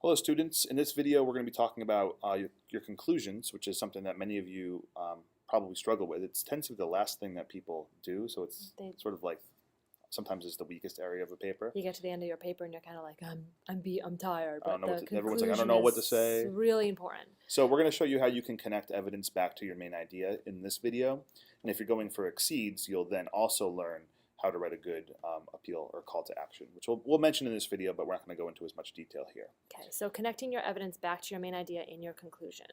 Hello students, in this video we're going to be talking about your conclusions, which is something that many of you probably struggle with. It tends to be the last thing that people do, so it's sort of like sometimes it's the weakest area of a paper. You get to the end of your paper and you're kind of like, I'm beat, I'm tired. I don't But know the what to, everyone's like, I conclusion don't know what to is say. really important. So we're going to show you how you can connect evidence back to your main idea in this video. And if you're going for exceeds, you'll then also learn how to write a good appeal or call to action, which we'll mention in this video, but we're not going to go into as much detail here. Okay, so connecting your evidence back to your main idea in your conclusion.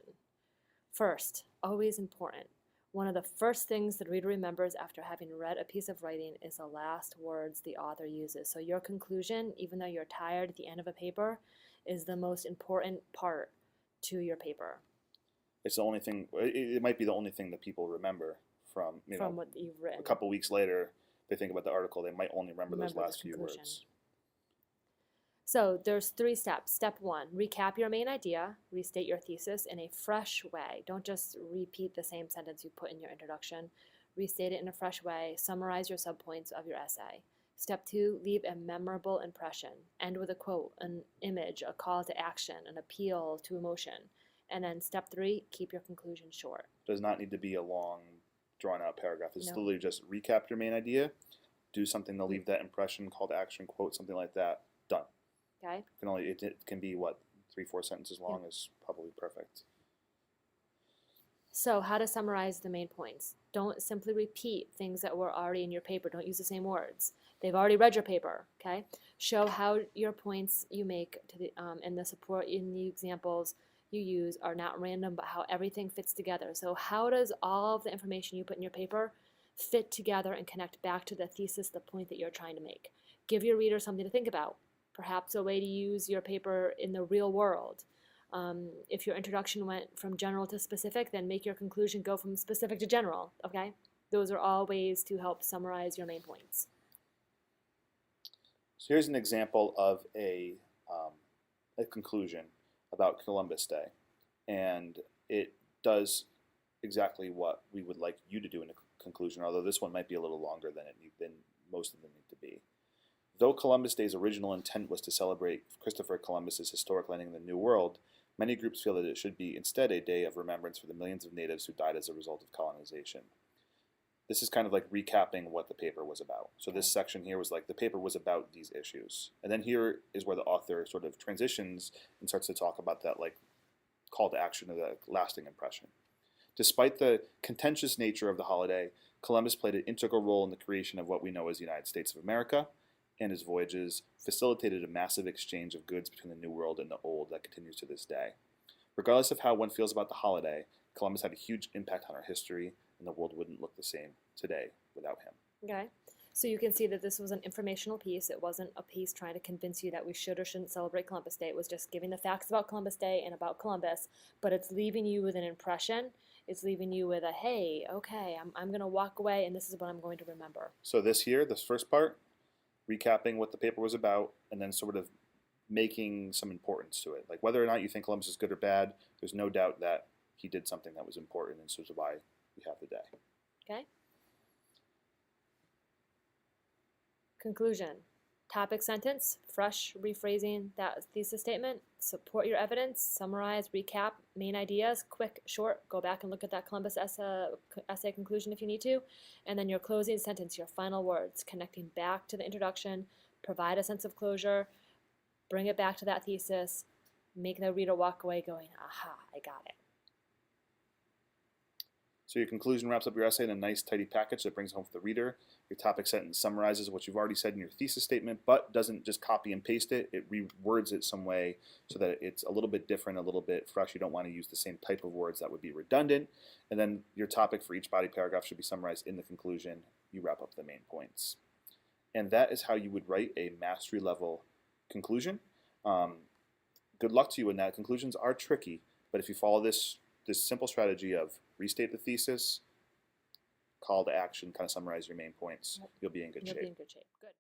First, always important. One of the first things the reader remembers after having read a piece of writing is the last words the author uses. So your conclusion, even though you're tired at the end of a paper, is the most important part to your paper. It's the only thing, it might be the only thing that people remember from what you've written. A couple weeks later, they think about the article, they might only remember those last few words. So there's 3 steps. Step 1, recap your main idea, restate your thesis in a fresh way. Don't just repeat the same sentence you put in your introduction. Restate it in a fresh way. Summarize your subpoints of your essay. Step 2, leave a memorable impression. End with a quote, an image, a call to action, an appeal to emotion. And then step 3, keep your conclusion short. Does not need to be a long, drawn-out paragraph. It's literally just recap your main idea, do something to leave that impression, call to action, quote, something like that. Done. Okay. It can be, what, 3-4 sentences long is probably perfect. So how to summarize the main points. Don't simply repeat things that were already in your paper. Don't use the same words. They've already read your paper, okay? Show how your points you make to the and the support in the examples you use are not random, but how everything fits together. So how does all of the information you put in your paper fit together and connect back to the thesis, the point that you're trying to make? Give your reader something to think about. Perhaps a way to use your paper in the real world. If your introduction went from general to specific, then make your conclusion go from specific to general, okay? Those are all ways to help summarize your main points. So here's an example of a conclusion about Columbus Day. And it does exactly what we would like you to do in a conclusion, although this one might be a little longer than most of them need to be. Though Columbus Day's original intent was to celebrate Christopher Columbus's historic landing in the New World, many groups feel that it should be instead a day of remembrance for the millions of natives who died as a result of colonization. This is kind of like recapping what the paper was about. So this section here was like the paper was about these issues. And then here is where the author sort of transitions and starts to talk about that like call to action of the lasting impression. Despite the contentious nature of the holiday, Columbus played an integral role in the creation of what we know as the United States of America, and his voyages facilitated a massive exchange of goods between the New World and the Old that continues to this day. Regardless of how one feels about the holiday, Columbus had a huge impact on our history, and the world wouldn't look the same today without him. Okay, so you can see that this was an informational piece. It wasn't a piece trying to convince you that we should or shouldn't celebrate Columbus Day. It was just giving the facts about Columbus Day and about Columbus, but it's leaving you with an impression. It's leaving you with a, hey, okay, I'm going to walk away, and this is what I'm going to remember. So this first part, recapping what the paper was about, and then sort of making some importance to it. Like whether or not you think Columbus is good or bad, there's no doubt that he did something that was important, and so is why we have the day. Okay. Conclusion. Topic sentence, fresh rephrasing that thesis statement, support your evidence, summarize, recap, main ideas, quick, short, go back and look at that Columbus essay conclusion if you need to, and then your closing sentence, your final words, connecting back to the introduction, provide a sense of closure, bring it back to that thesis, make the reader walk away going, aha, I got it. So your conclusion wraps up your essay in a nice, tidy package that brings home for the reader. Your topic sentence summarizes what you've already said in your thesis statement, but doesn't just copy and paste it. It rewords it some way so that it's a little bit different, a little bit fresh. You don't want to use the same type of words that would be redundant. And then your topic for each body paragraph should be summarized in the conclusion. You wrap up the main points. And that is how you would write a mastery level conclusion. Good luck to you in that. Conclusions are tricky, but if you follow this simple strategy of restate the thesis, call to action, kind of summarize your main points, you'll be in good shape. You'll be in good shape. Good.